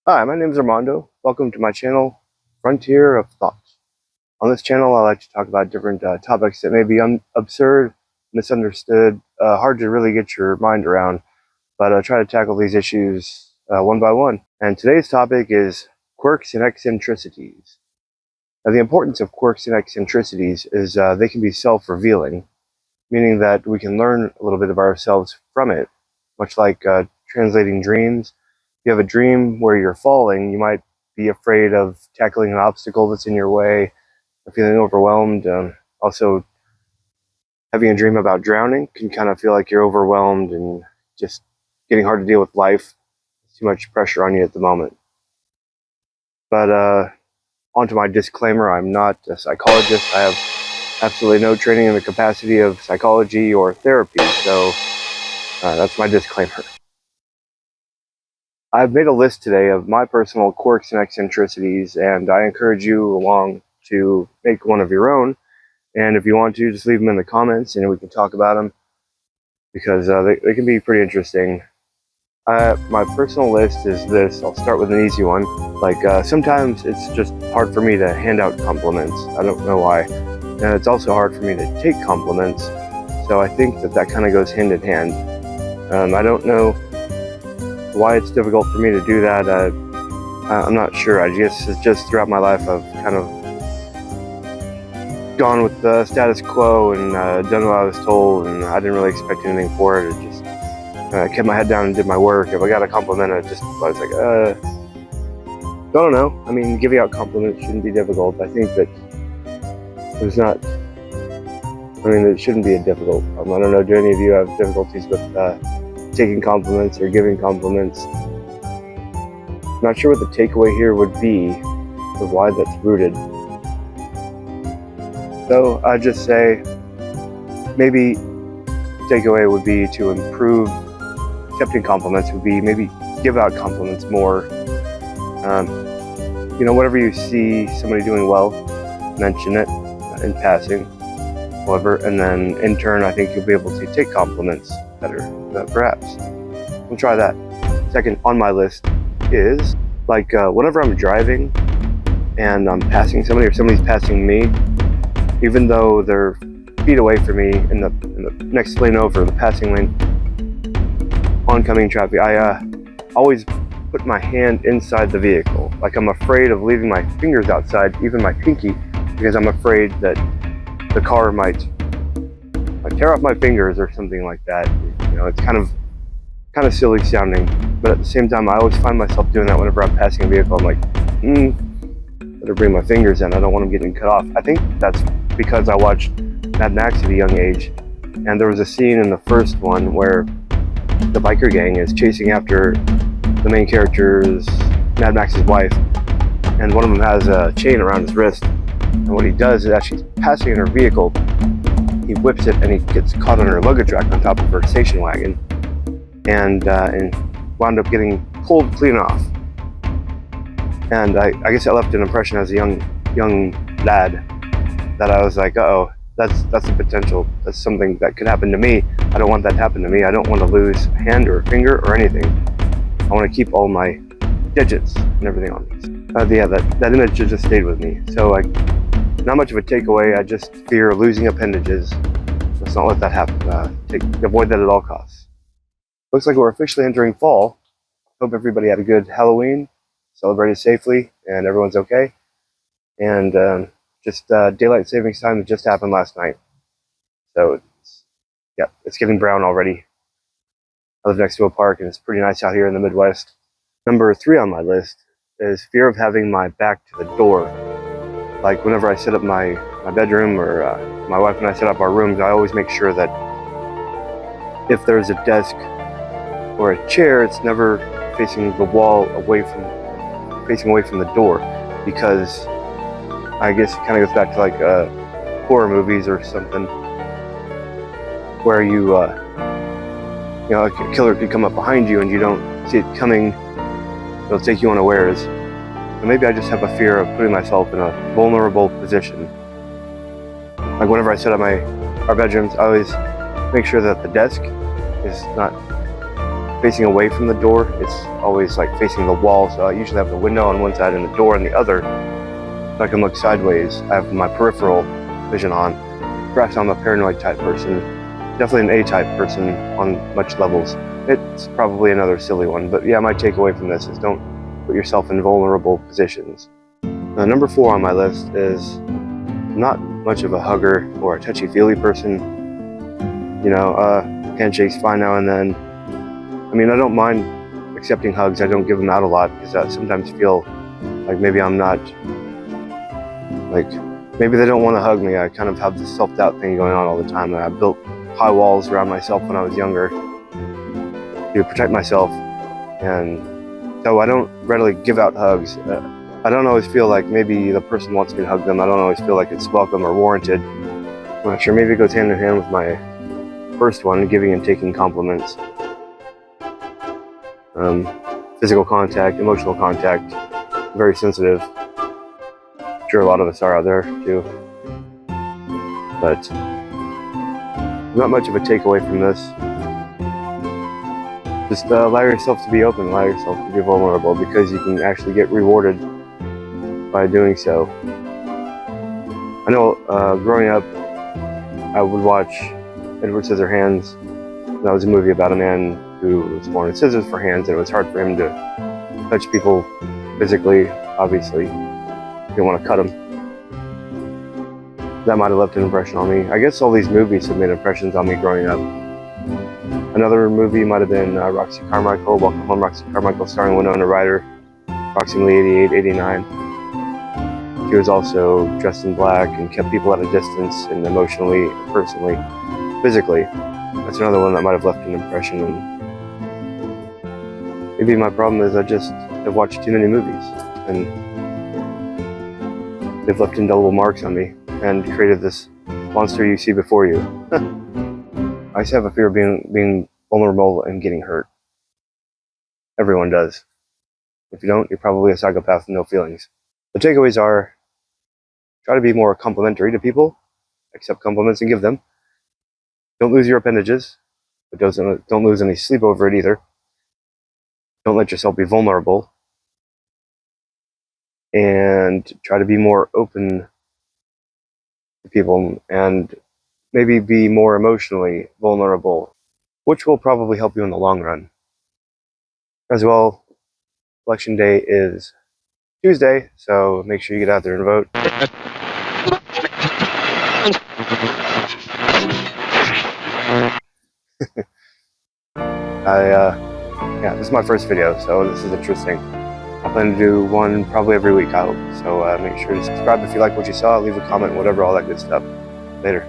Hi, my name is Armando. Welcome to my channel, Frontier of Thought. On this channel, I like to talk about different topics that may be absurd, misunderstood, hard to really get your mind around, but I try to tackle these issues one by one. And today's topic is quirks and eccentricities. Now, the importance of quirks and eccentricities is they can be self-revealing, meaning that we can learn a little bit of ourselves from it, much like translating dreams. If you have a dream where you're falling, you might be afraid of tackling an obstacle that's in your way, or feeling overwhelmed. Also, having a dream about drowning can kind of feel like you're overwhelmed and just getting hard to deal with life. Too much pressure on you at the moment. But onto my disclaimer, I'm not a psychologist. I have absolutely no training in the capacity of psychology or therapy, so that's my disclaimer. I've made a list today of my personal quirks and eccentricities, and I encourage you along to make one of your own. And if you want to, just leave them in the comments and we can talk about them, because they can be pretty interesting. My personal list is this. I'll start with an easy one. Sometimes it's just hard for me to hand out compliments. I don't know why. And it's also hard for me to take compliments. So I think that kind of goes hand in hand. I don't know why it's difficult for me to do that. I'm not sure. I guess it's just throughout my life I've kind of gone with the status quo and done what I was told, and I didn't really expect anything for it. It just kept my head down and did my work. If I got a compliment, I was like, I don't know. I mean, giving out compliments shouldn't be difficult. I think that it shouldn't be a difficult problem. I don't know, do any of you have difficulties with taking compliments or giving compliments? I'm not sure what the takeaway here would be or why that's rooted. So I'd just say maybe the takeaway would be to improve accepting compliments, would be maybe give out compliments more. Whatever you see somebody doing well, mention it in passing, however, and then in turn, I think you'll be able to take compliments better, perhaps. We'll try that. Second on my list is whenever I'm driving and I'm passing somebody or somebody's passing me, even though they're feet away from me in the next lane over, the passing lane, oncoming traffic, I always put my hand inside the vehicle. Like, I'm afraid of leaving my fingers outside, even my pinky, because I'm afraid that the car might tear off my fingers or something like that. It's kind of silly sounding, but at the same time, I always find myself doing that whenever I'm passing a vehicle. I'm like, better bring my fingers in. I don't want them getting cut off. I think that's because I watched Mad Max at a young age, and there was a scene in the first one where the biker gang is chasing after the main character's, Mad Max's wife, and one of them has a chain around his wrist, and what he does is, as she's passing in her vehicle, he whips it and he gets caught on her luggage rack on top of her station wagon, and wound up getting pulled clean off. And I guess that left an impression as a young lad that I was like, uh-oh, that's a potential. That's something that could happen to me. I don't want that to happen to me. I don't want to lose a hand or a finger or anything. I want to keep all my digits and everything on me. That image just stayed with me. So not much of a takeaway. I just fear losing appendages. Let's not let that happen. Avoid that at all costs. Looks like we're officially entering fall. Hope everybody had a good Halloween, celebrated safely, and everyone's okay. And daylight savings time just happened last night. So it's getting brown already. I live next to a park, and it's pretty nice out here in the Midwest. Number 3 on my list is fear of having my back to the door. Like, whenever I set up my bedroom, or my wife and I set up our rooms, I always make sure that if there's a desk or a chair, it's never facing the wall, facing away from the door, because I guess it kind of goes back to horror movies or something, where a killer could come up behind you and you don't see it coming. It'll take you unawares. And maybe I just have a fear of putting myself in a vulnerable position. Like, whenever I set up our bedrooms, I always make sure that the desk is not facing away from the door. It's always like facing the wall, so I usually have the window on one side and the door on the other, so I can look sideways. I have my peripheral vision on. Perhaps I'm a paranoid type person, definitely an A-type person on much levels. It's probably another silly one, but yeah, my takeaway from this is don't put yourself in vulnerable positions. Now, number 4 on my list is not much of a hugger or a touchy-feely person. You know, handshakes fine now and then. I mean, I don't mind accepting hugs. I don't give them out a lot because I sometimes feel like maybe I'm not, like, maybe they don't want to hug me. I kind of have this self-doubt thing going on all the time. I built high walls around myself when I was younger to protect myself, and so I don't readily give out hugs. I don't always feel like maybe the person wants me to hug them. I don't always feel like it's welcome or warranted. I'm not sure, maybe it goes hand in hand with my first one, giving and taking compliments. Physical contact, emotional contact, very sensitive. I'm sure a lot of us are out there too. But not much of a takeaway from this. Just allow yourself to be open, allow yourself to be vulnerable, because you can actually get rewarded by doing so. I know growing up, I would watch Edward Scissorhands. That was a movie about a man who was born with scissors for hands, and it was hard for him to touch people physically, obviously. He didn't want to cut them. That might have left an impression on me. I guess all these movies have made impressions on me growing up. Another movie might have been Roxy Carmichael, Welcome Home, Roxy Carmichael, starring Winona Ryder, approximately 88, 89. She was also dressed in black and kept people at a distance, and emotionally, personally, physically. That's another one that might have left an impression. And maybe my problem is I just have watched too many movies, and they've left indelible marks on me and created this monster you see before you. I used to have a fear of being vulnerable and getting hurt. Everyone does. If you don't, you're probably a psychopath with no feelings. The takeaways are: try to be more complimentary to people, accept compliments and give them. Don't lose your appendages, but don't lose any sleep over it either. Don't let yourself be vulnerable. And try to be more open to people and maybe be more emotionally vulnerable, which will probably help you in the long run. As well, Election Day is Tuesday, so make sure you get out there and vote. Yeah, this is my first video, so this is interesting. I plan to do one probably every week, I hope. So make sure to subscribe if you like what you saw, leave a comment, whatever, all that good stuff. Later.